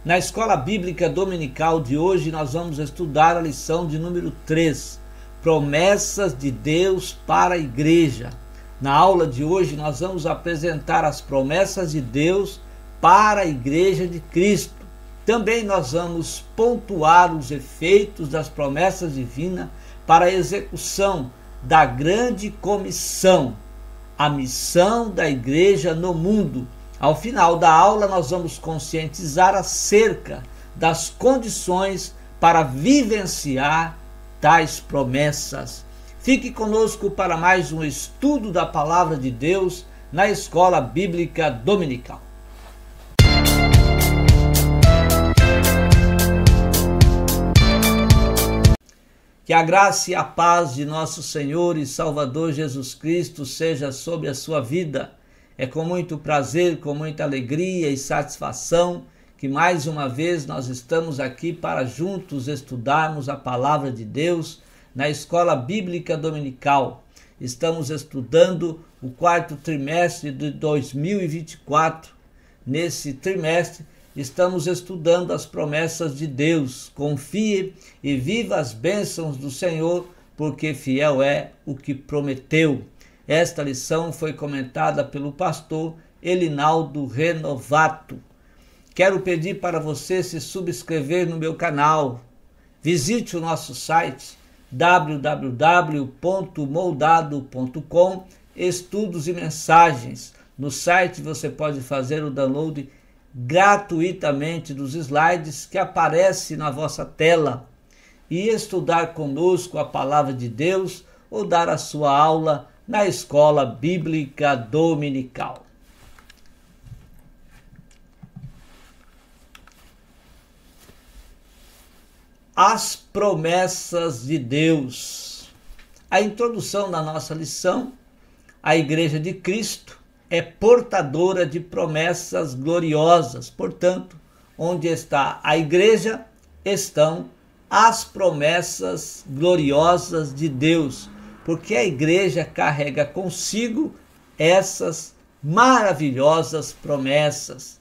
Na Escola Bíblica Dominical de hoje, nós vamos estudar a lição de número 3, Promessas de Deus para a Igreja. Na aula de hoje, nós vamos apresentar as promessas de Deus para a Igreja de Cristo. Também nós vamos pontuar os efeitos das promessas divinas para a execução da grande comissão, a missão da Igreja no mundo. Ao final da aula, nós vamos conscientizar acerca das condições para vivenciar tais promessas. Fique conosco para mais um estudo da Palavra de Deus na Escola Bíblica Dominical. Que a graça e a paz de nosso Senhor e Salvador Jesus Cristo seja sobre a sua vida. É com muito prazer, com muita alegria e satisfação que mais uma vez nós estamos aqui para juntos estudarmos a Palavra de Deus na Escola Bíblica Dominical. Estamos estudando o quarto trimestre de 2024. Nesse trimestre, estamos estudando as promessas de Deus. Confie e viva as bênçãos do Senhor, porque fiel é o que prometeu. Esta lição foi comentada pelo pastor Elinaldo Renovato. Quero pedir para você se subscrever no meu canal. Visite o nosso site www.moldado.com, estudos e mensagens. No site você pode fazer o download gratuitamente dos slides que aparecem na vossa tela e estudar conosco a Palavra de Deus ou dar a sua aula na Escola Bíblica Dominical. As promessas de Deus. A introdução da nossa lição, a Igreja de Cristo é portadora de promessas gloriosas. Portanto, onde está a Igreja, estão as promessas gloriosas de Deus, porque a Igreja carrega consigo essas maravilhosas promessas.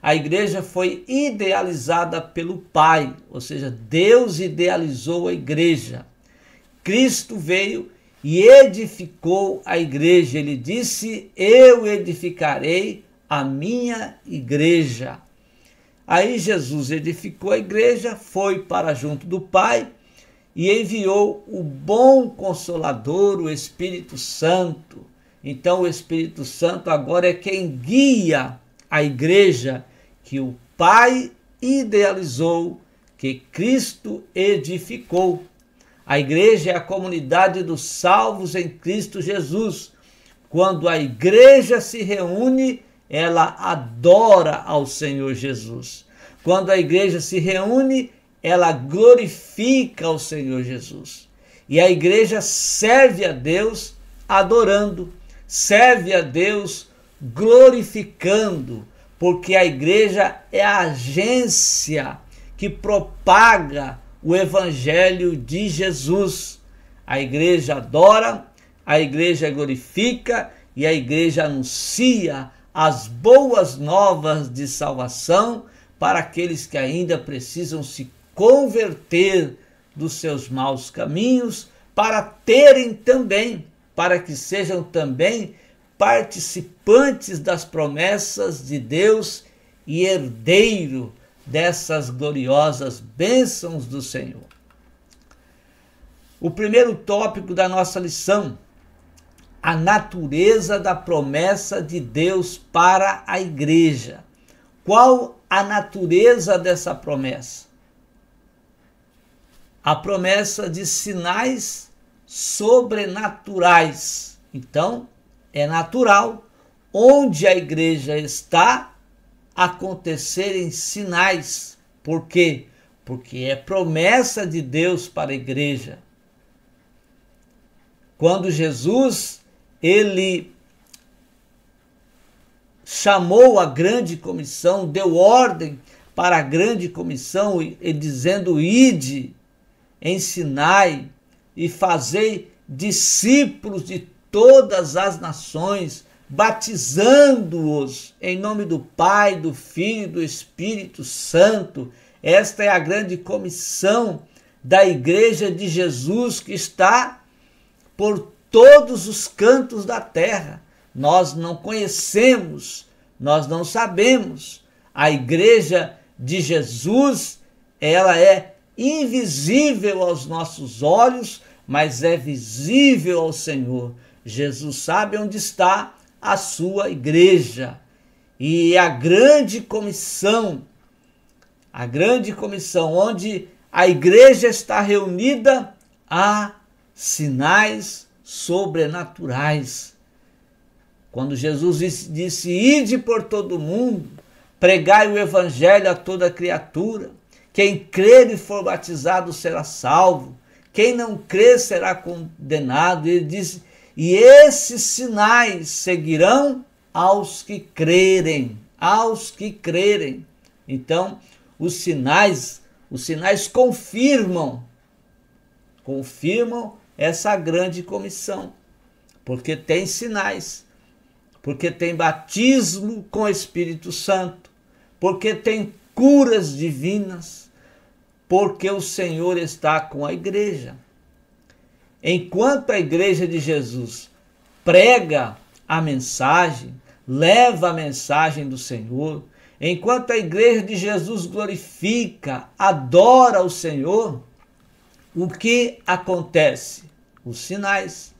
A Igreja foi idealizada pelo Pai, ou seja, Deus idealizou a Igreja. Cristo veio e edificou a Igreja. Ele disse: eu edificarei a minha Igreja. Aí Jesus edificou a Igreja, foi para junto do Pai e enviou o bom Consolador, o Espírito Santo. Então o Espírito Santo agora é quem guia a Igreja que o Pai idealizou, que Cristo edificou. A Igreja é a comunidade dos salvos em Cristo Jesus. Quando a Igreja se reúne, ela adora ao Senhor Jesus. Quando a Igreja se reúne, ela glorifica ao Senhor Jesus. E a Igreja serve a Deus adorando, serve a Deus glorificando, porque a Igreja é a agência que propaga o Evangelho de Jesus. A Igreja adora, a Igreja glorifica e a Igreja anuncia as boas novas de salvação para aqueles que ainda precisam se converter dos seus maus caminhos, para terem também, para que sejam também participantes das promessas de Deus e herdeiro dessas gloriosas bênçãos do Senhor. O primeiro tópico da nossa lição, a natureza da promessa de Deus para a Igreja. Qual a natureza dessa promessa? A promessa de sinais sobrenaturais. Então, é natural, onde a Igreja está, acontecerem sinais. Por quê? Porque é promessa de Deus para a Igreja. Quando Jesus, ele chamou a grande comissão, deu ordem para a grande comissão, e dizendo: ide, ensinai e fazei discípulos de todas as nações, batizando-os em nome do Pai, do Filho e do Espírito Santo. Esta é a grande comissão da Igreja de Jesus, que está por todos os cantos da terra. Nós não conhecemos, nós não sabemos. A Igreja de Jesus, ela é invisível aos nossos olhos, mas é visível ao Senhor. Jesus sabe onde está a sua igreja. E a grande comissão, onde a igreja está reunida, há sinais sobrenaturais. Quando Jesus disse: ide por todo mundo, pregai o evangelho a toda criatura, quem crer e for batizado será salvo, quem não crer será condenado. Ele disse: e esses sinais seguirão aos que crerem, aos que crerem. Então, os sinais confirmam essa grande comissão, porque tem sinais, porque tem batismo com o Espírito Santo, porque tem curas divinas, porque o Senhor está com a igreja. Enquanto a igreja de Jesus prega a mensagem, leva a mensagem do Senhor, enquanto a igreja de Jesus glorifica, adora o Senhor, o que acontece? Os sinais.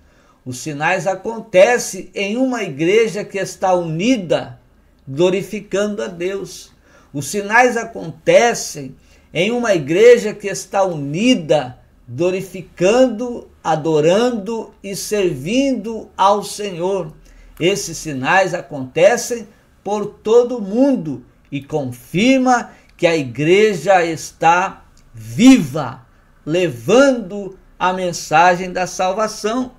Os sinais acontecem em uma igreja que está unida, glorificando a Deus. Os sinais acontecem em uma igreja que está unida, glorificando, adorando e servindo ao Senhor. Esses sinais acontecem por todo o mundo e confirma que a igreja está viva, levando a mensagem da salvação.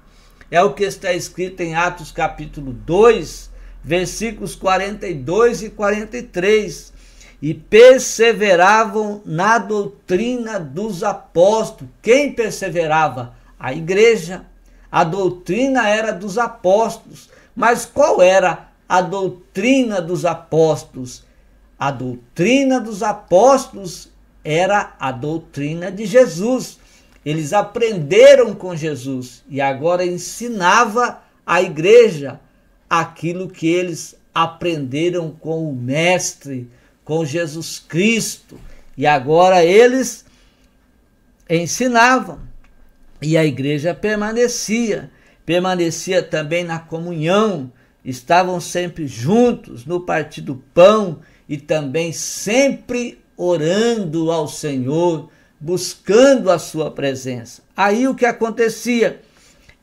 É o que está escrito em Atos capítulo 2, versículos 42 e 43. E perseveravam na doutrina dos apóstolos. Quem perseverava? A igreja. A doutrina era dos apóstolos. Mas qual era a doutrina dos apóstolos? A doutrina dos apóstolos era a doutrina de Jesus. Eles aprenderam com Jesus e agora ensinava à igreja aquilo que eles aprenderam com o Mestre, com Jesus Cristo. E agora eles ensinavam e a igreja permanecia também na comunhão, estavam sempre juntos no partir do pão e também sempre orando ao Senhor, buscando a sua presença. Aí o que acontecia?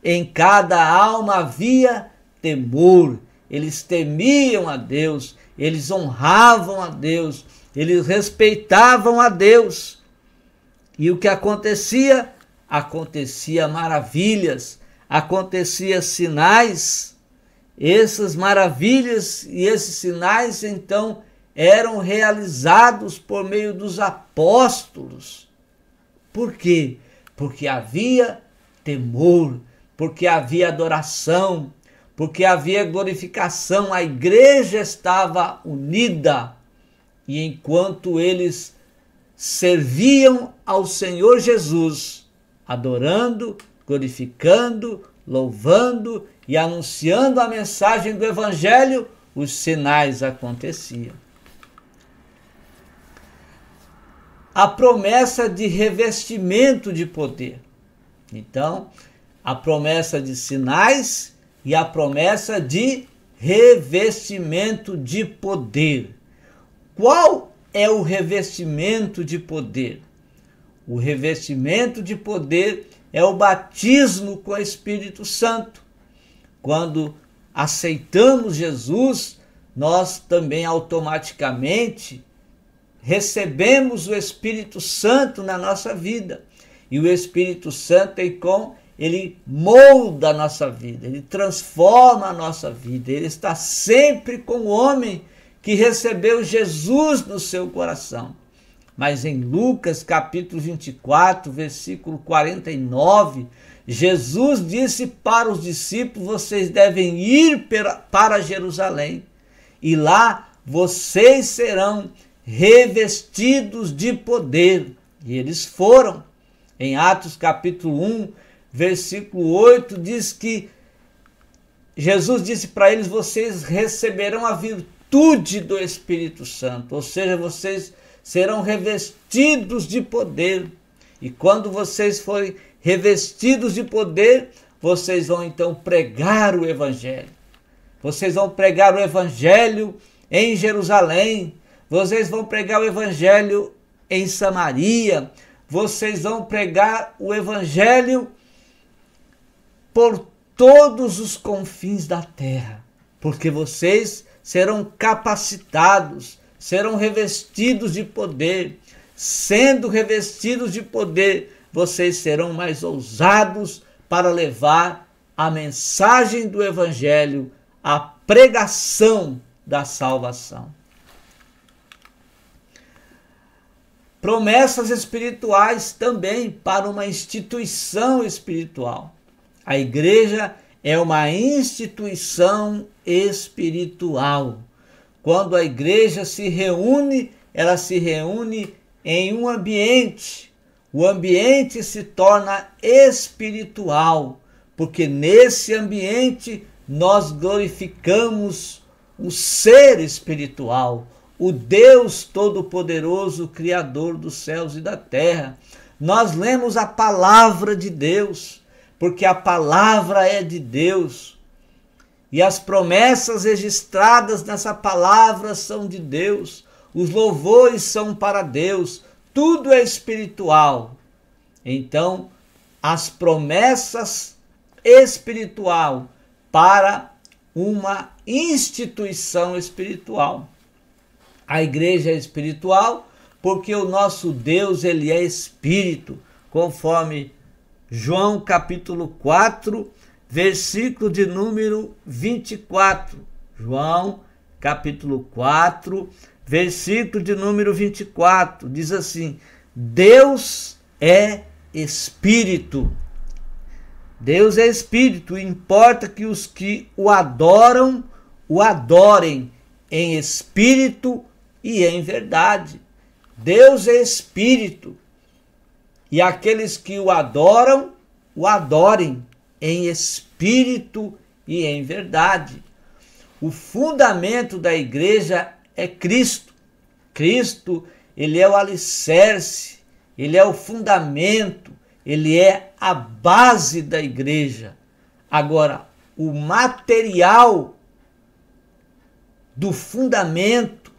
Em cada alma havia temor, eles temiam a Deus, eles honravam a Deus, eles respeitavam a Deus. E o que acontecia? Acontecia maravilhas, acontecia sinais. Essas maravilhas e esses sinais, então, eram realizados por meio dos apóstolos. Por quê? Porque havia temor, porque havia adoração, porque havia glorificação. A igreja estava unida. E enquanto eles serviam ao Senhor Jesus, adorando, glorificando, louvando e anunciando a mensagem do Evangelho, os sinais aconteciam. A promessa de revestimento de poder. Então, a promessa de sinais e a promessa de revestimento de poder. Qual é o revestimento de poder? O revestimento de poder é o batismo com o Espírito Santo. Quando aceitamos Jesus, nós também automaticamente recebemos o Espírito Santo na nossa vida. E o Espírito Santo, ele molda a nossa vida, ele transforma a nossa vida. Ele está sempre com o homem que recebeu Jesus no seu coração. Mas em Lucas capítulo 24, versículo 49, Jesus disse para os discípulos: vocês devem ir para Jerusalém e lá vocês serão revestidos de poder. E eles foram. Em Atos capítulo 1, versículo 8, diz que Jesus disse para eles: vocês receberão a virtude do Espírito Santo, ou seja, vocês serão revestidos de poder. E quando vocês forem revestidos de poder, vocês vão então pregar o Evangelho. Vocês vão pregar o Evangelho em Jerusalém, vocês vão pregar o Evangelho em Samaria, vocês vão pregar o Evangelho por todos os confins da terra, porque vocês serão capacitados, serão revestidos de poder. Sendo revestidos de poder, vocês serão mais ousados para levar a mensagem do Evangelho, a pregação da salvação. Promessas espirituais também para uma instituição espiritual. A igreja é uma instituição espiritual. Quando a igreja se reúne, ela se reúne em um ambiente. O ambiente se torna espiritual, porque nesse ambiente nós glorificamos o ser espiritual, o Deus Todo-Poderoso, Criador dos céus e da terra. Nós lemos a palavra de Deus, porque a palavra é de Deus. E as promessas registradas nessa palavra são de Deus. Os louvores são para Deus. Tudo é espiritual. Então, as promessas espiritual para uma instituição espiritual. A igreja é espiritual porque o nosso Deus, ele é espírito, conforme João capítulo 4, versículo de número 24. João capítulo 4, versículo de número 24, diz assim: Deus é espírito. Deus é espírito, importa que os que o adoram, o adorem em espírito e em verdade. Deus é espírito, e aqueles que o adorem em espírito e em verdade. O fundamento da igreja é Cristo. Cristo, ele é o alicerce, ele é o fundamento, ele é a base da igreja. Agora, o material do fundamento,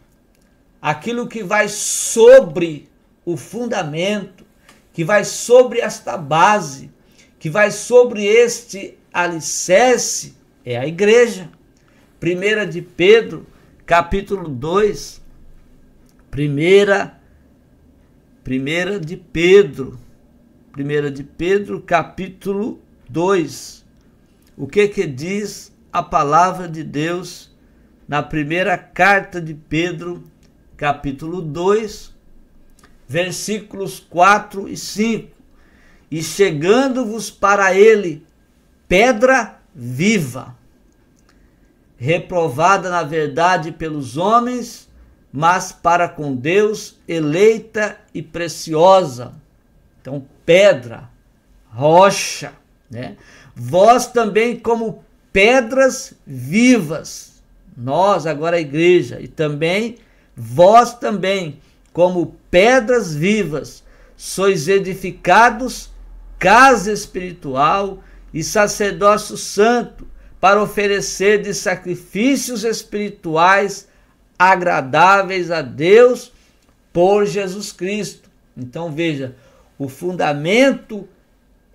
aquilo que vai sobre o fundamento, que vai sobre esta base, que vai sobre este alicerce, é a igreja. 1 de Pedro, capítulo 2, 1 de Pedro, capítulo 2. O que diz a palavra de Deus na primeira carta de Pedro, capítulo 2, versículos 4 e 5. E chegando-vos para ele pedra viva, reprovada na verdade pelos homens, mas para com Deus eleita e preciosa. Então, pedra, rocha, né? Vós também como pedras vivas, nós agora a igreja, e também vós também como pedras vivas, sois edificados casa espiritual e sacerdócio santo, para oferecer de sacrifícios espirituais agradáveis a Deus por Jesus Cristo. Então veja, o fundamento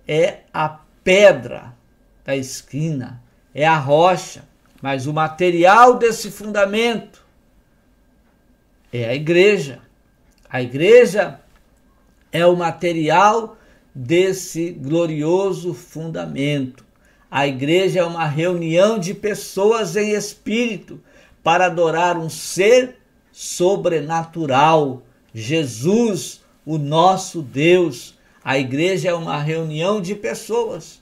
é a pedra da esquina, é a rocha, mas o material desse fundamento é a igreja. A igreja é o material desse glorioso fundamento. A igreja é uma reunião de pessoas em espírito para adorar um ser sobrenatural, Jesus, o nosso Deus. A igreja é uma reunião de pessoas.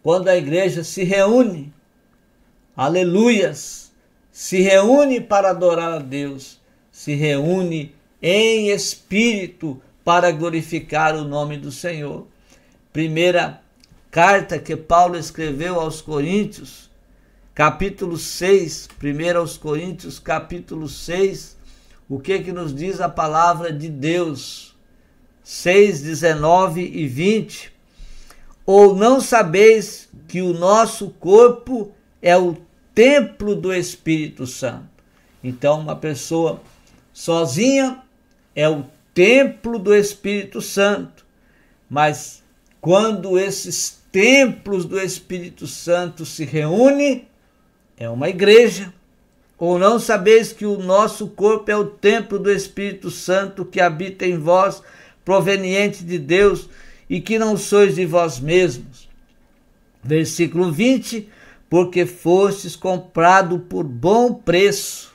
quando a igreja se reúne, aleluias, se reúne para adorar a Deus, se reúne em espírito para glorificar o nome do Senhor. Primeira carta que Paulo escreveu aos Coríntios, capítulo 6, 1 aos Coríntios, capítulo 6, o que nos diz a palavra de Deus? 6, 19 e 20. Ou não sabeis que o nosso corpo é o templo do Espírito Santo? Então, uma pessoa sozinha é o templo do Espírito Santo, mas quando esses templos do Espírito Santo se reúnem, é uma igreja. Ou não sabeis que o nosso corpo é o templo do Espírito Santo que habita em vós, proveniente de Deus, e que não sois de vós mesmos? Versículo 20, porque fostes comprado por bom preço.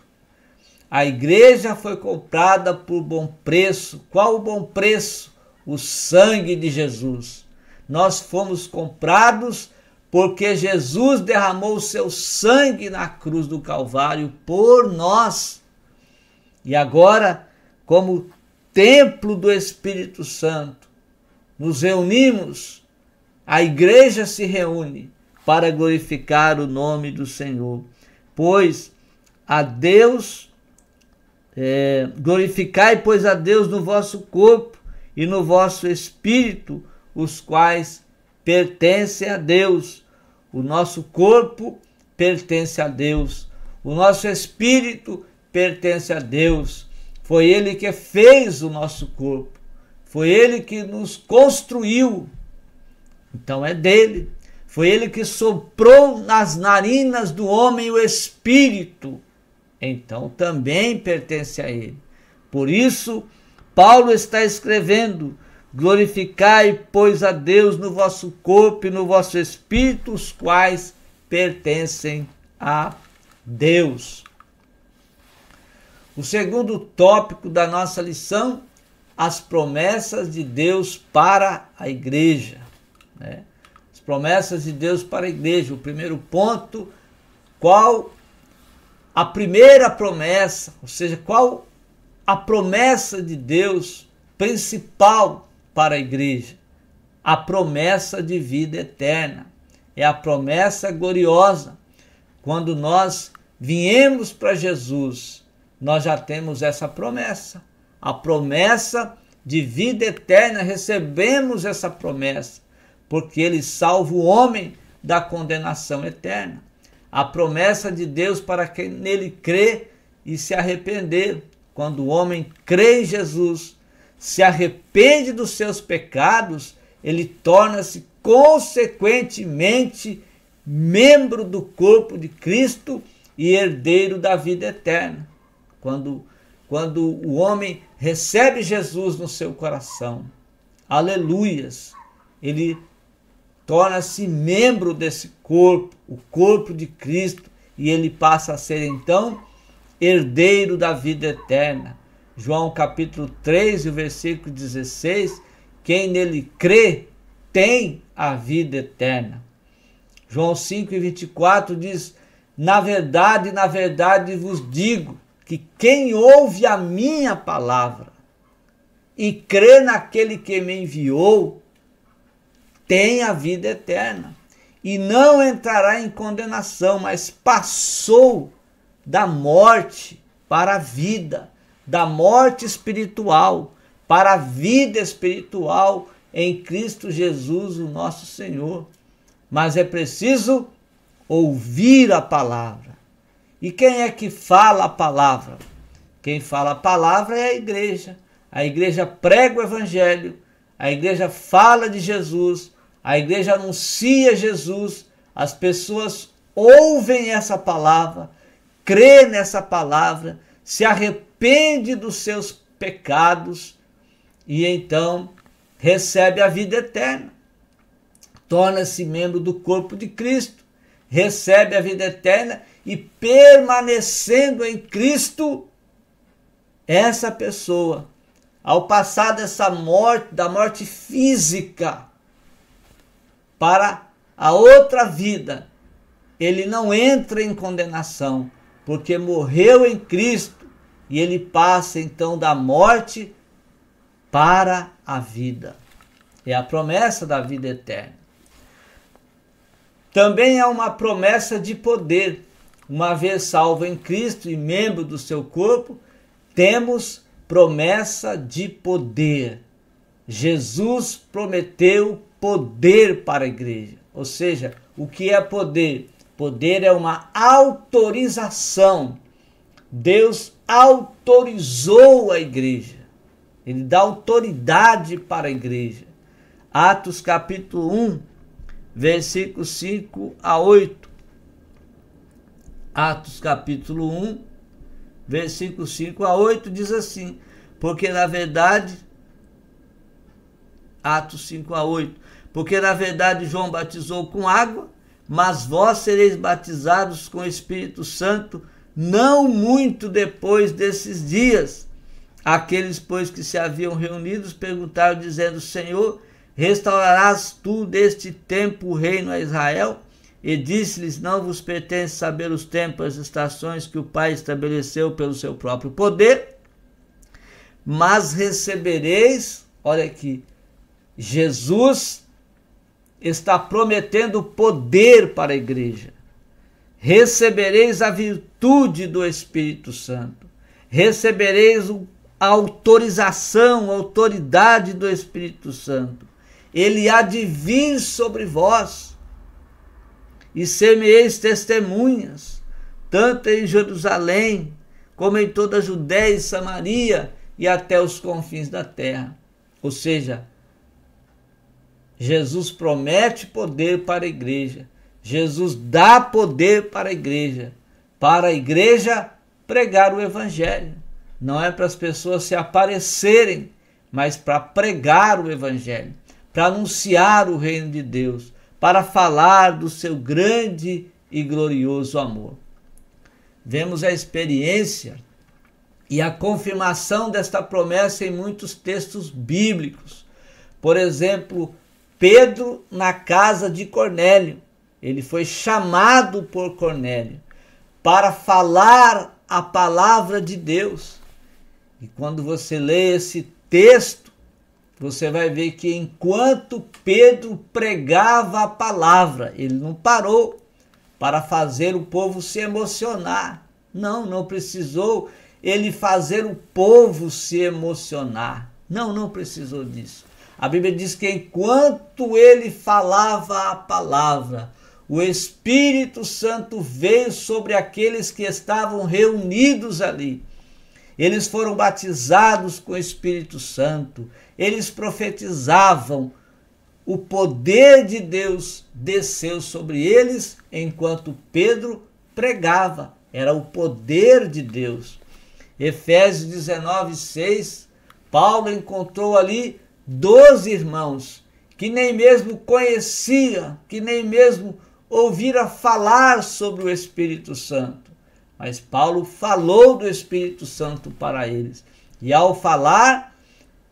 A igreja foi comprada por bom preço. Qual o bom preço? O sangue de Jesus. Nós fomos comprados porque Jesus derramou o seu sangue na cruz do Calvário por nós. E agora, como templo do Espírito Santo, nos reunimos, a igreja se reúne para glorificar o nome do Senhor. Pois a Deus, glorificai, pois, a Deus no vosso corpo e no vosso espírito, os quais pertencem a Deus. O nosso corpo pertence a Deus, o nosso espírito pertence a Deus. Foi Ele que fez o nosso corpo, foi Ele que nos construiu, então é dele. Foi Ele que soprou nas narinas do homem o espírito, então também pertence a Ele. Por isso, Paulo está escrevendo: glorificai, pois, a Deus no vosso corpo e no vosso espírito, os quais pertencem a Deus. O segundo tópico da nossa lição: as promessas de Deus para a igreja. As promessas de Deus para a igreja. O primeiro ponto: qual a primeira promessa, ou seja, qual a promessa de Deus principal para a igreja? A promessa de vida eterna. É a promessa gloriosa. Quando nós viemos para Jesus, nós já temos essa promessa. A promessa de vida eterna, recebemos essa promessa, porque Ele salva o homem da condenação eterna. A promessa de Deus para quem nele crê e se arrepender. Quando o homem crê em Jesus, se arrepende dos seus pecados, ele torna-se consequentemente membro do corpo de Cristo e herdeiro da vida eterna. Quando o homem recebe Jesus no seu coração, aleluias, ele torna-se membro desse corpo, o corpo de Cristo, e ele passa a ser então herdeiro da vida eterna. João capítulo 3, o versículo 16, quem nele crê tem a vida eterna. João 5 e 24 diz: na verdade vos digo que quem ouve a minha palavra e crê naquele que me enviou, tem a vida eterna e não entrará em condenação, mas passou da morte para a vida, da morte espiritual para a vida espiritual em Cristo Jesus, o nosso Senhor. Mas é preciso ouvir a palavra. E quem é que fala a palavra? Quem fala a palavra é a igreja. A igreja prega o evangelho, a igreja fala de Jesus, a igreja anuncia Jesus, as pessoas ouvem essa palavra, crê nessa palavra, se arrepende dos seus pecados e então recebe a vida eterna. Torna-se membro do corpo de Cristo, recebe a vida eterna e, permanecendo em Cristo, essa pessoa, ao passar dessa morte, da morte física, para a outra vida, ele não entra em condenação, porque morreu em Cristo e ele passa então da morte para a vida. É a promessa da vida eterna. Também é uma promessa de poder. Uma vez salvo em Cristo e membro do seu corpo, temos promessa de poder. Jesus prometeu poder para a igreja. Ou seja, o que é poder? Poder é uma autorização. Deus autorizou a igreja. Ele dá autoridade para a igreja. Atos capítulo 1, versículos 5 a 8. Atos capítulo 1, versículos 5 a 8 diz assim: porque na verdade, Atos 5 a 8, porque na verdade João batizou com água, mas vós sereis batizados com o Espírito Santo não muito depois desses dias. Aqueles, pois, que se haviam reunidos perguntaram, dizendo: Senhor, restaurarás tu deste tempo o reino a Israel? E disse-lhes: não vos pertence saber os tempos, as estações que o Pai estabeleceu pelo seu próprio poder, mas recebereis, olha aqui, Jesus está prometendo poder para a igreja. Recebereis a virtude do Espírito Santo. Recebereis a autorização, a autoridade do Espírito Santo. Ele há de vir sobre vós. E ser-me-eis testemunhas, tanto em Jerusalém, como em toda a Judéia e Samaria, e até os confins da terra. Ou seja, Jesus promete poder para a igreja. Jesus dá poder para a igreja pregar o evangelho. Não é para as pessoas se aparecerem, mas para pregar o evangelho, para anunciar o reino de Deus, para falar do seu grande e glorioso amor. Vemos a experiência e a confirmação desta promessa em muitos textos bíblicos. Por exemplo, Pedro na casa de Cornélio. Ele foi chamado por Cornélio para falar a palavra de Deus. E quando você lê esse texto, você vai ver que enquanto Pedro pregava a palavra, ele não parou para fazer o povo se emocionar. Não precisou ele fazer o povo se emocionar. Não precisou disso. A Bíblia diz que enquanto ele falava a palavra, o Espírito Santo veio sobre aqueles que estavam reunidos ali. Eles foram batizados com o Espírito Santo. Eles profetizavam. O poder de Deus desceu sobre eles enquanto Pedro pregava. Era o poder de Deus. Efésios 19:6, Paulo encontrou ali 12 irmãos que nem mesmo conhecia, que nem mesmo ouvira falar sobre o Espírito Santo. Mas Paulo falou do Espírito Santo para eles. E ao falar,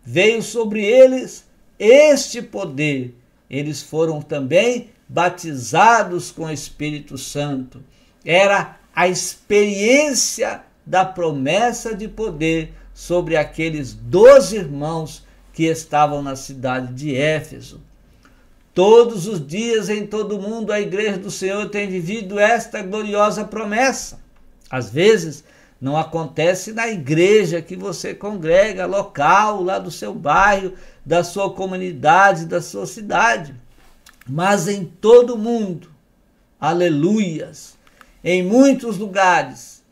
veio sobre eles este poder. Eles foram também batizados com o Espírito Santo. Era a experiência da promessa de poder sobre aqueles 12 irmãos que estavam na cidade de Éfeso. Todos os dias em todo o mundo a igreja do Senhor tem vivido esta gloriosa promessa. Às vezes não acontece na igreja que você congrega, local, lá do seu bairro, da sua comunidade, da sua cidade. Mas em todo o mundo, aleluias, em muitos lugares,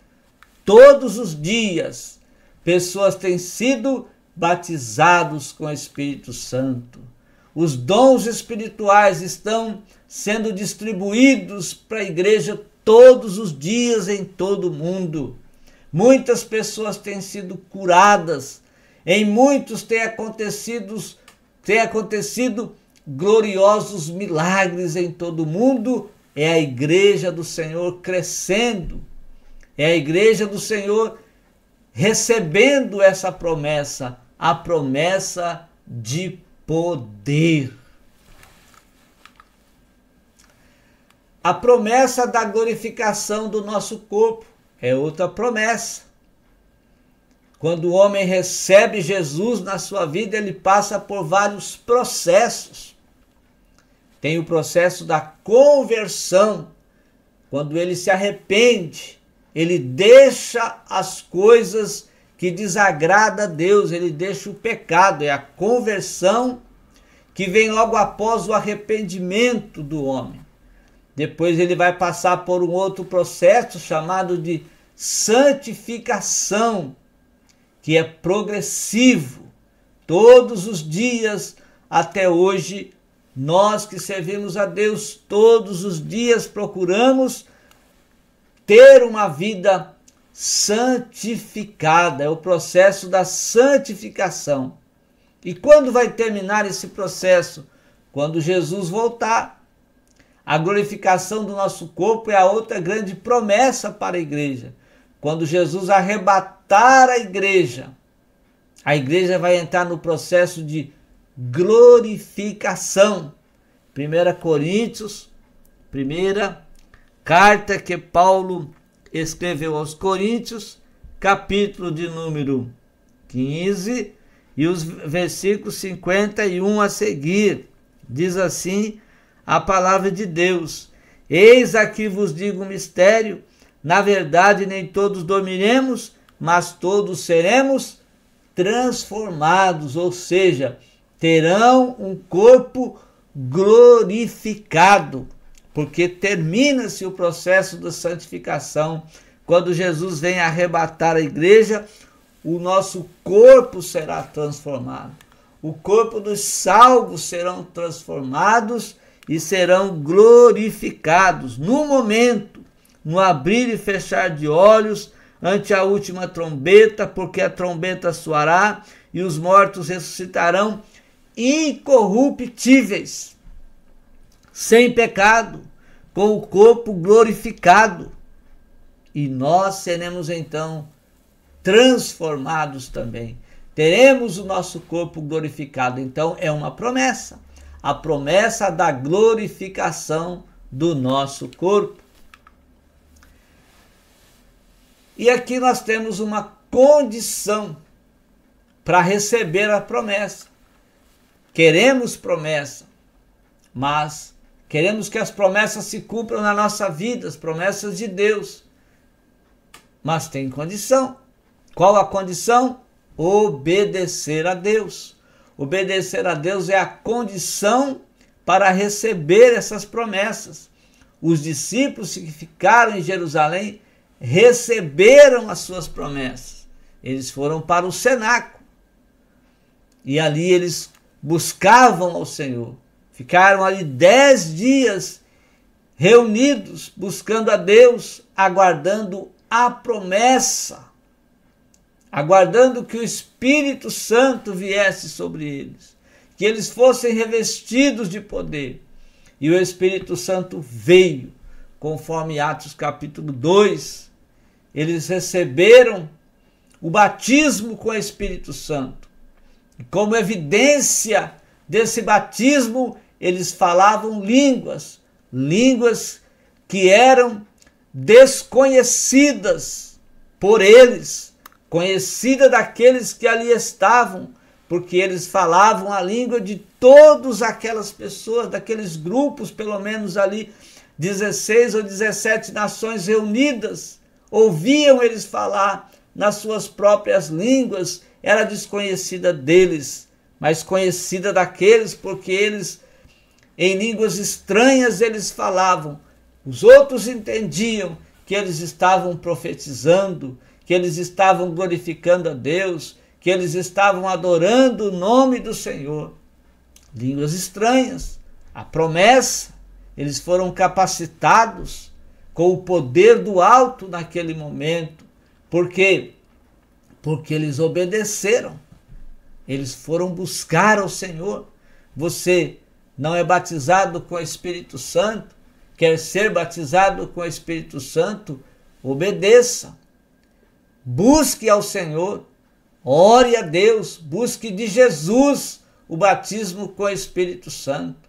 todos os dias, pessoas têm sido batizados com o Espírito Santo. Os dons espirituais estão sendo distribuídos para a igreja todos os dias em todo o mundo. Muitas pessoas têm sido curadas. Em muitos têm acontecido gloriosos milagres em todo o mundo. É a igreja do Senhor crescendo. É a igreja do Senhor recebendo essa promessa, a promessa de poder. A promessa da glorificação do nosso corpo é outra promessa. Quando o homem recebe Jesus na sua vida, ele passa por vários processos. Tem o processo da conversão, quando ele se arrepende, ele deixa as coisas que desagradam a Deus, ele deixa o pecado, é a conversão que vem logo após o arrependimento do homem. Depois ele vai passar por um outro processo chamado de santificação, que é progressivo. Todos os dias, até hoje, nós que servimos a Deus, todos os dias procuramos ter uma vida santificada. É o processo da santificação. E quando vai terminar esse processo? Quando Jesus voltar. A glorificação do nosso corpo é a outra grande promessa para a igreja. Quando Jesus arrebatar a igreja vai entrar no processo de glorificação. 1 Coríntios, primeira carta que Paulo escreveu aos Coríntios, capítulo de número 15, e os versículos 51 a seguir. Diz assim a palavra de Deus: eis aqui vos digo um mistério, na verdade nem todos dormiremos, mas todos seremos transformados, ou seja, terão um corpo glorificado, porque termina-se o processo da santificação. Quando Jesus vem arrebatar a igreja, o nosso corpo será transformado. O corpo dos salvos serão transformados e serão glorificados no momento, no abrir e fechar de olhos, ante a última trombeta, porque a trombeta soará e os mortos ressuscitarão incorruptíveis, sem pecado, com o corpo glorificado. E nós seremos então transformados também. Teremos o nosso corpo glorificado. Então é uma promessa. A promessa da glorificação do nosso corpo. E aqui nós temos uma condição para receber a promessa. Queremos promessa, mas queremos que as promessas se cumpram na nossa vida, as promessas de Deus. Mas tem condição. Qual a condição? Obedecer a Deus. Obedecer a Deus é a condição para receber essas promessas. Os discípulos que ficaram em Jerusalém receberam as suas promessas. Eles foram para o cenáculo e ali eles buscavam ao Senhor. Ficaram ali 10 dias reunidos, buscando a Deus, aguardando a promessa, aguardando que o Espírito Santo viesse sobre eles, que eles fossem revestidos de poder. E o Espírito Santo veio, conforme Atos capítulo 2, eles receberam o batismo com o Espírito Santo. E como evidência desse batismo, eles falavam línguas que eram desconhecidas por eles, conhecida daqueles que ali estavam, porque eles falavam a língua de todas aquelas pessoas, daqueles grupos, pelo menos ali 16 ou 17 nações reunidas, ouviam eles falar nas suas próprias línguas, era desconhecida deles, mas conhecida daqueles, porque eles, em línguas estranhas, eles falavam. Os outros entendiam que eles estavam profetizando, que eles estavam glorificando a Deus, que eles estavam adorando o nome do Senhor. Línguas estranhas, a promessa, eles foram capacitados com o poder do alto naquele momento. Por quê? Porque eles obedeceram. Eles foram buscar ao Senhor. Você não é batizado com o Espírito Santo? Quer ser batizado com o Espírito Santo? Obedeça. Busque ao Senhor. Ore a Deus. Busque de Jesus o batismo com o Espírito Santo.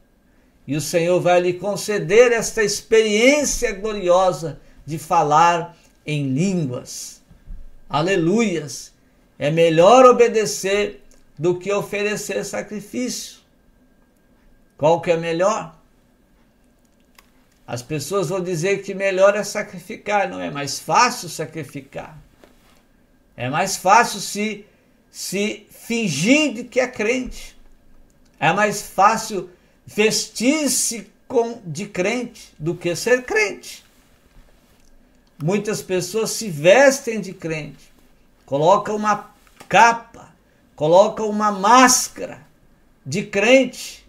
E o Senhor vai lhe conceder esta experiência gloriosa de falar em línguas. Aleluias! É melhor obedecer do que oferecer sacrifício. Qual que é melhor? As pessoas vão dizer que melhor é sacrificar. Não é mais fácil sacrificar. É mais fácil se fingir de que é crente. É mais fácil vestir-se de crente do que ser crente. Muitas pessoas se vestem de crente, colocam uma capa, colocam uma máscara de crente.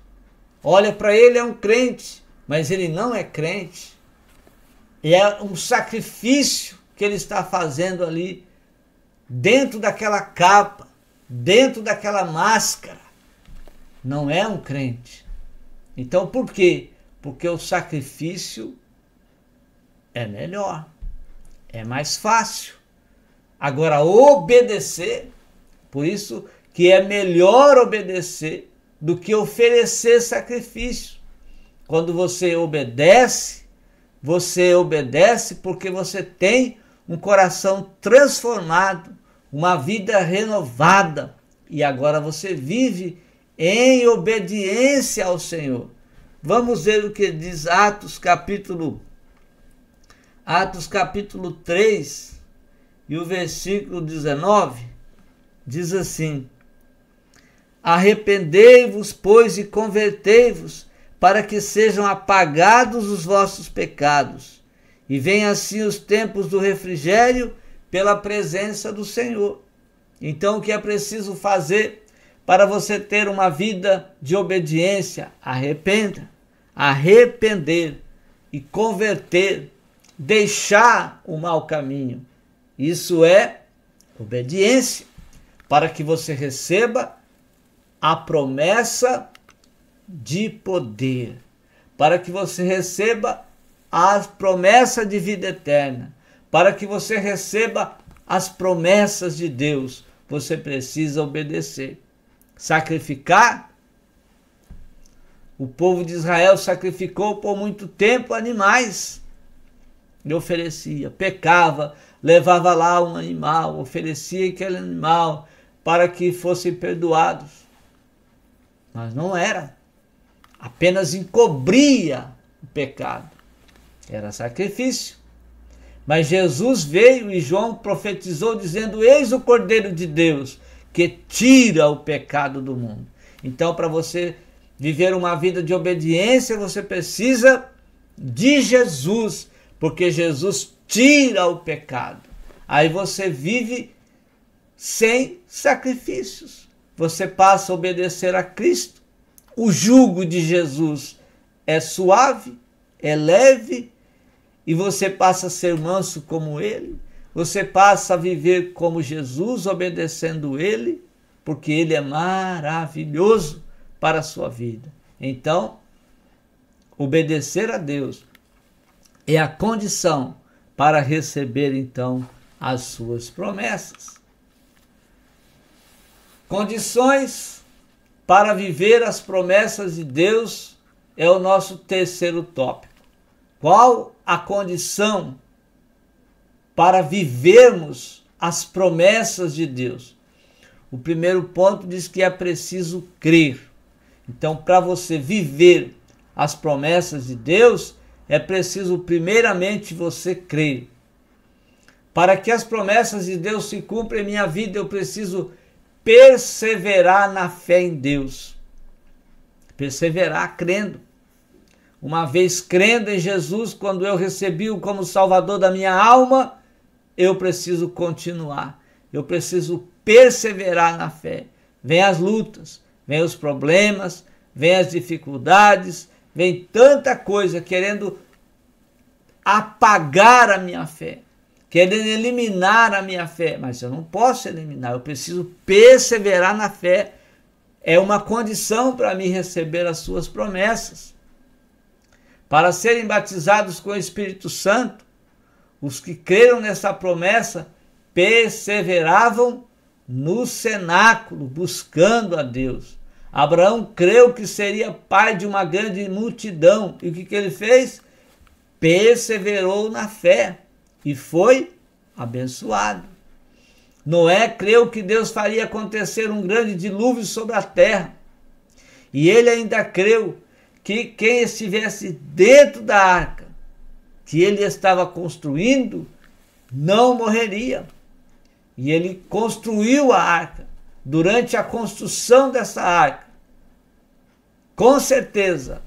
Olha para ele, é um crente, mas ele não é crente. E é um sacrifício que ele está fazendo ali, dentro daquela capa, dentro daquela máscara. Não é um crente. Então por quê? Porque o sacrifício é melhor, é mais fácil. Agora, obedecer, por isso que é melhor obedecer do que oferecer sacrifício. Quando você obedece porque você tem um coração transformado, uma vida renovada, e agora você vive em obediência ao Senhor. Vamos ver o que diz Atos capítulo 3 e o versículo 19, diz assim: arrependei-vos, pois, e convertei-vos, para que sejam apagados os vossos pecados, e venham assim os tempos do refrigério pela presença do Senhor. Então, o que é preciso fazer para você ter uma vida de obediência? Arrepender e converter, deixar o mau caminho. Isso é obediência, para que você receba a promessa de poder, para que você receba a promessa de vida eterna, para que você receba as promessas de Deus. Você precisa obedecer. Sacrificar. O povo de Israel sacrificou por muito tempo animais e oferecia, pecava, levava lá um animal, oferecia aquele animal para que fossem perdoados. Mas não era, apenas encobria o pecado, era sacrifício. Mas Jesus veio e João profetizou dizendo: eis o Cordeiro de Deus que tira o pecado do mundo. Então, para você viver uma vida de obediência, você precisa de Jesus, porque Jesus tira o pecado. Aí você vive sem sacrifícios. Você passa a obedecer a Cristo. O jugo de Jesus é suave, é leve, e você passa a ser manso como ele. Você passa a viver como Jesus, obedecendo ele, porque ele é maravilhoso para a sua vida. Então, obedecer a Deus é a condição para receber, então, as suas promessas. Condições para viver as promessas de Deus é o nosso terceiro tópico. Qual a condição para vivermos as promessas de Deus? O primeiro ponto diz que é preciso crer. Então, para você viver as promessas de Deus, é preciso primeiramente você crer. Para que as promessas de Deus se cumpram em minha vida, eu preciso perseverar na fé em Deus. Perseverar crendo. Uma vez crendo em Jesus, quando eu recebi-o como Salvador da minha alma, eu preciso continuar. Eu preciso perseverar na fé. Vem as lutas, vem os problemas, vem as dificuldades, vem tanta coisa querendo apagar a minha fé, querendo eliminar a minha fé, mas eu não posso eliminar, eu preciso perseverar na fé. É uma condição para mim receber as suas promessas. Para serem batizados com o Espírito Santo, os que creram nessa promessa perseveravam no cenáculo, buscando a Deus. Abraão creu que seria pai de uma grande multidão. E o que ele fez? Perseverou na fé e foi abençoado. Noé creu que Deus faria acontecer um grande dilúvio sobre a terra. E ele ainda creu que quem estivesse dentro da arca, que ele estava construindo, não morreria. E ele construiu a arca. Durante a construção dessa arca, com certeza,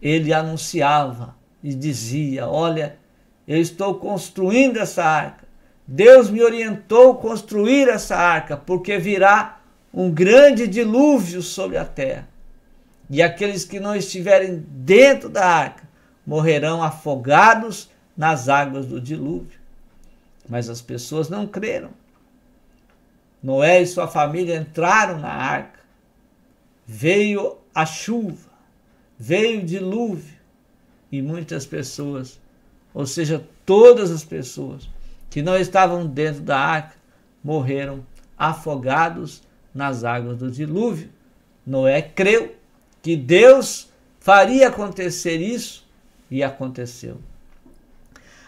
ele anunciava e dizia: olha, eu estou construindo essa arca. Deus me orientou a construir essa arca, porque virá um grande dilúvio sobre a terra. E aqueles que não estiverem dentro da arca morrerão afogados nas águas do dilúvio. Mas as pessoas não creram. Noé e sua família entraram na arca. Veio a chuva, veio o dilúvio, e muitas pessoas, ou seja, todas as pessoas que não estavam dentro da arca, morreram afogados nas águas do dilúvio. Noé creu que Deus faria acontecer isso, e aconteceu.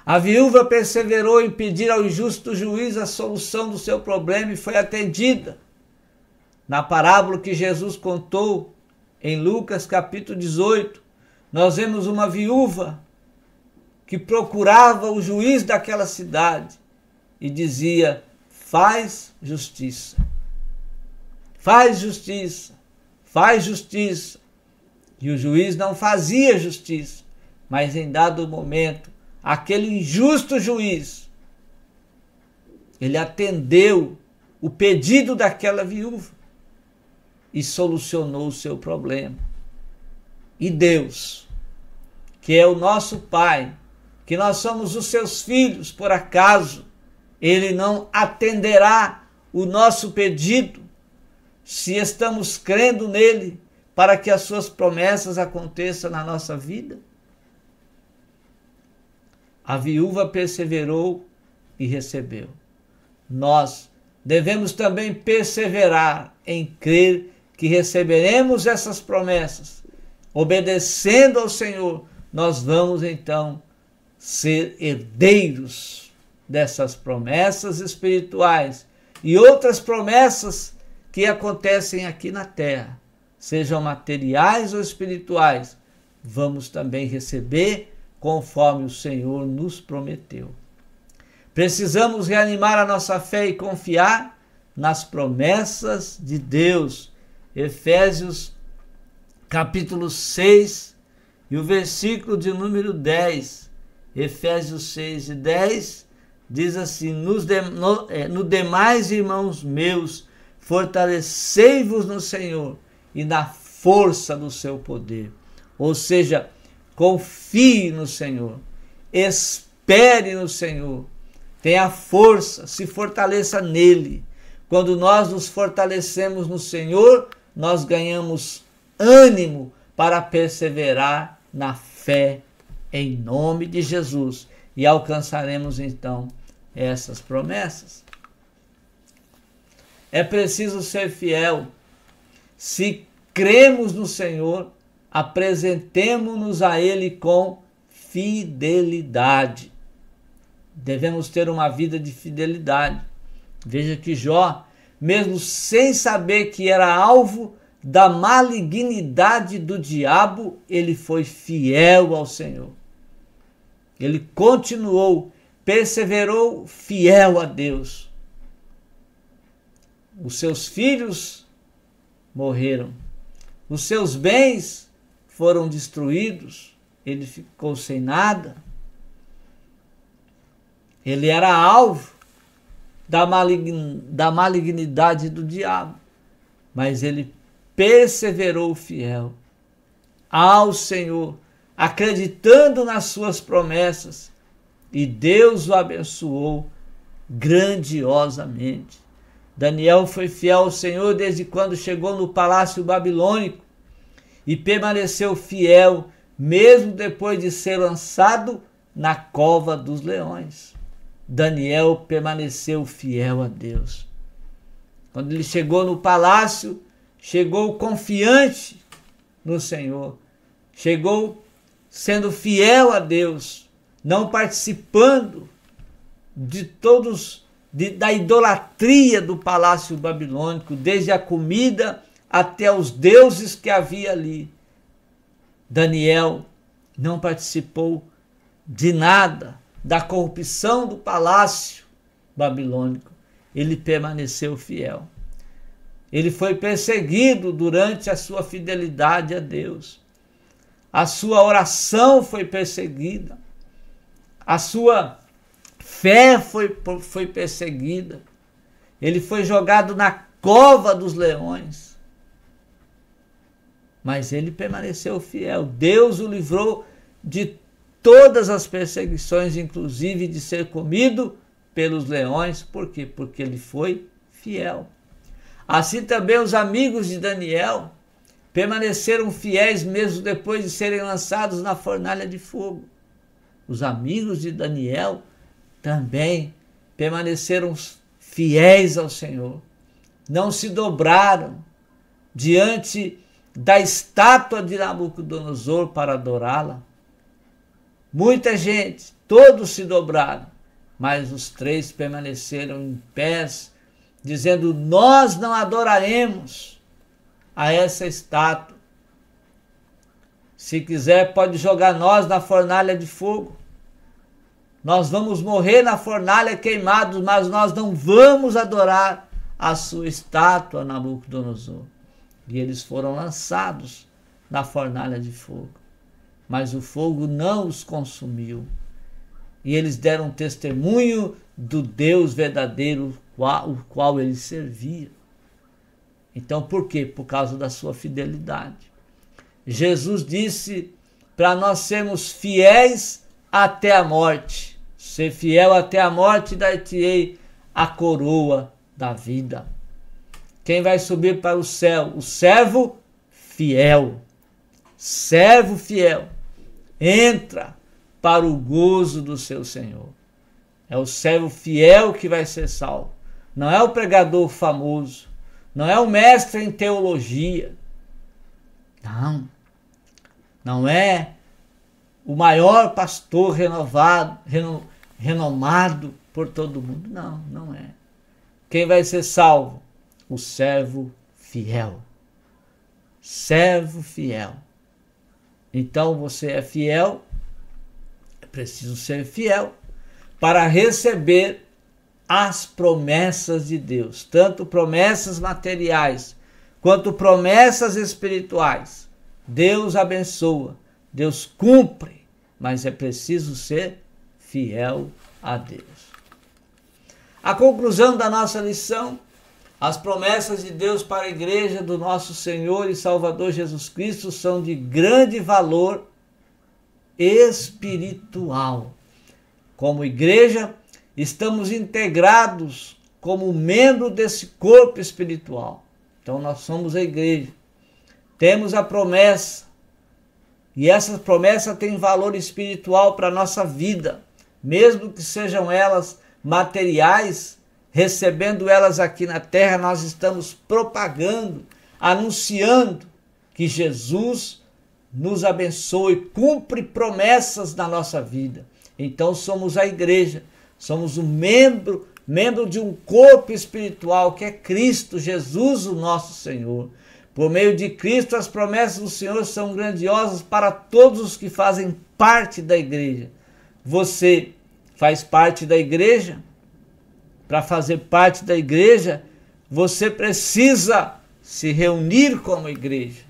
A viúva perseverou em pedir ao justo juiz a solução do seu problema e foi atendida. Na parábola que Jesus contou em Lucas capítulo 18, nós vemos uma viúva que procurava o juiz daquela cidade e dizia: faz justiça, faz justiça, faz justiça. E o juiz não fazia justiça, mas em dado momento, aquele injusto juiz, ele atendeu o pedido daquela viúva e solucionou o seu problema. E Deus, que é o nosso Pai, que nós somos os seus filhos, por acaso ele não atenderá o nosso pedido se estamos crendo nele para que as suas promessas aconteçam na nossa vida? A viúva perseverou e recebeu. Nós devemos também perseverar em crer que receberemos essas promessas. Obedecendo ao Senhor, nós vamos então ser herdeiros dessas promessas espirituais e outras promessas que acontecem aqui na terra, sejam materiais ou espirituais, vamos também receber conforme o Senhor nos prometeu. Precisamos reanimar a nossa fé e confiar nas promessas de Deus. Efésios capítulo 6 e o versículo de número 10. Efésios 6 e 10 diz assim: no demais, irmãos meus, fortalecei-vos no Senhor e na força do seu poder. Ou seja, confie no Senhor, espere no Senhor, tenha força, se fortaleça nele. Quando nós nos fortalecemos no Senhor, nós ganhamos ânimo para perseverar na fé em nome de Jesus e alcançaremos então essas promessas. É preciso ser fiel. Se cremos no Senhor, apresentemo-nos a Ele com fidelidade. Devemos ter uma vida de fidelidade. Veja que Jó, mesmo sem saber que era alvo da malignidade do diabo, ele foi fiel ao Senhor. Ele continuou, perseverou fiel a Deus. Os seus filhos morreram. Os seus bens foram destruídos. Ele ficou sem nada. Ele era alvo da malignidade do diabo. Mas ele perseverou fiel ao Senhor, acreditando nas suas promessas. E Deus o abençoou grandiosamente. Daniel foi fiel ao Senhor desde quando chegou no palácio babilônico e permaneceu fiel mesmo depois de ser lançado na cova dos leões. Daniel permaneceu fiel a Deus. Quando ele chegou no palácio, chegou confiante no Senhor, chegou sendo fiel a Deus, não participando de da idolatria do palácio babilônico, desde a comida até os deuses que havia ali. Daniel não participou de nada da corrupção do palácio babilônico. Ele permaneceu fiel. Ele foi perseguido durante a sua fidelidade a Deus. A sua oração foi perseguida. A sua fé foi perseguida. Ele foi jogado na cova dos leões. Mas ele permaneceu fiel. Deus o livrou de todas as perseguições, inclusive de ser comido pelos leões. Por quê? Porque ele foi fiel. Assim também os amigos de Daniel permaneceram fiéis mesmo depois de serem lançados na fornalha de fogo. Os amigos de Daniel também permaneceram fiéis ao Senhor. Não se dobraram diante da estátua de Nabucodonosor para adorá-la. Muita gente, todos se dobraram, mas os três permaneceram em pés, dizendo: nós não adoraremos a essa estátua. Se quiser, pode jogar nós na fornalha de fogo. Nós vamos morrer na fornalha queimados, mas nós não vamos adorar a sua estátua, Nabucodonosor. E eles foram lançados na fornalha de fogo. Mas o fogo não os consumiu. E eles deram testemunho do Deus verdadeiro, o qual eles serviam. Então, por quê? Por causa da sua fidelidade. Jesus disse para nós sermos fiéis até a morte. Ser fiel até a morte, dar-te-ei a coroa da vida. Quem vai subir para o céu? O servo fiel. Servo fiel. Entra para o gozo do seu Senhor. É o servo fiel que vai ser salvo. Não é o pregador famoso. Não é o mestre em teologia. Não. Não é o maior pastor renomado por todo mundo. Não, não é. Quem vai ser salvo? O servo fiel. Servo fiel. Então você é fiel, é preciso ser fiel para receber as promessas de Deus, tanto promessas materiais quanto promessas espirituais. Deus abençoa, Deus cumpre, mas é preciso ser fiel a Deus. A conclusão da nossa lição: as promessas de Deus para a igreja do nosso Senhor e Salvador Jesus Cristo são de grande valor espiritual. Como igreja, estamos integrados como membro desse corpo espiritual. Então nós somos a igreja. Temos a promessa. E essa promessa tem valor espiritual para a nossa vida. Mesmo que sejam elas materiais, recebendo elas aqui na terra, nós estamos propagando, anunciando que Jesus nos abençoa e cumpre promessas na nossa vida. Então somos a igreja, somos um membro de um corpo espiritual que é Cristo Jesus, o nosso Senhor. Por meio de Cristo, as promessas do Senhor são grandiosas para todos os que fazem parte da igreja. Você faz parte da igreja? Para fazer parte da igreja, você precisa se reunir como igreja.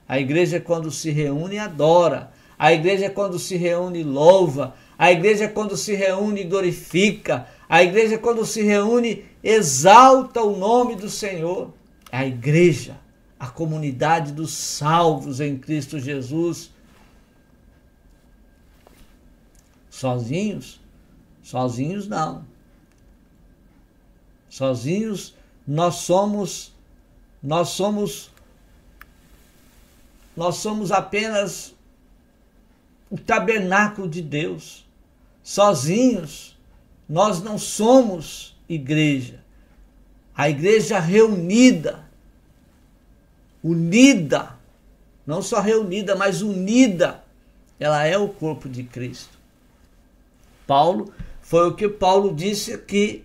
A igreja, quando se reúne, adora. A igreja, quando se reúne, louva. A igreja, quando se reúne, glorifica. A igreja, quando se reúne, exalta o nome do Senhor. A igreja, a comunidade dos salvos em Cristo Jesus. Sozinhos? Sozinhos não. Sozinhos nós somos apenas o tabernáculo de Deus. Sozinhos nós não somos igreja. A igreja reunida unida, não só reunida, mas unida, ela é o corpo de Cristo. Foi o que Paulo disse aqui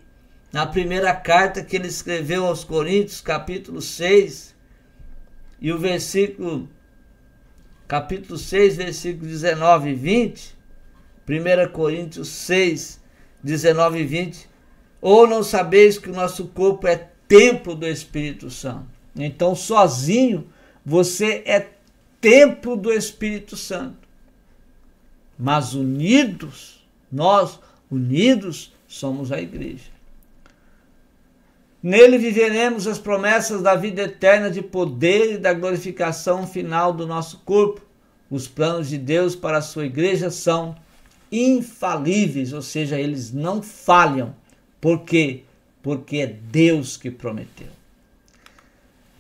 na primeira carta que ele escreveu aos Coríntios, capítulo 6, e o capítulo 6, versículo 19 e 20, 1 Coríntios 6, 19 e 20, ou não sabeis que o nosso corpo é templo do Espírito Santo? Então, sozinho, você é templo do Espírito Santo. Mas unidos, nós unidos somos a igreja. Nele viveremos as promessas da vida eterna de poder e da glorificação final do nosso corpo. Os planos de Deus para a sua igreja são infalíveis, ou seja, eles não falham. Por quê? Porque é Deus que prometeu.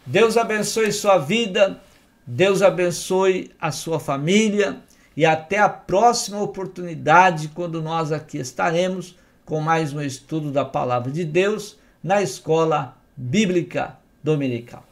Deus abençoe sua vida, Deus abençoe a sua família e até a próxima oportunidade, quando nós aqui estaremos com mais um estudo da Palavra de Deus na Escola Bíblica Dominical.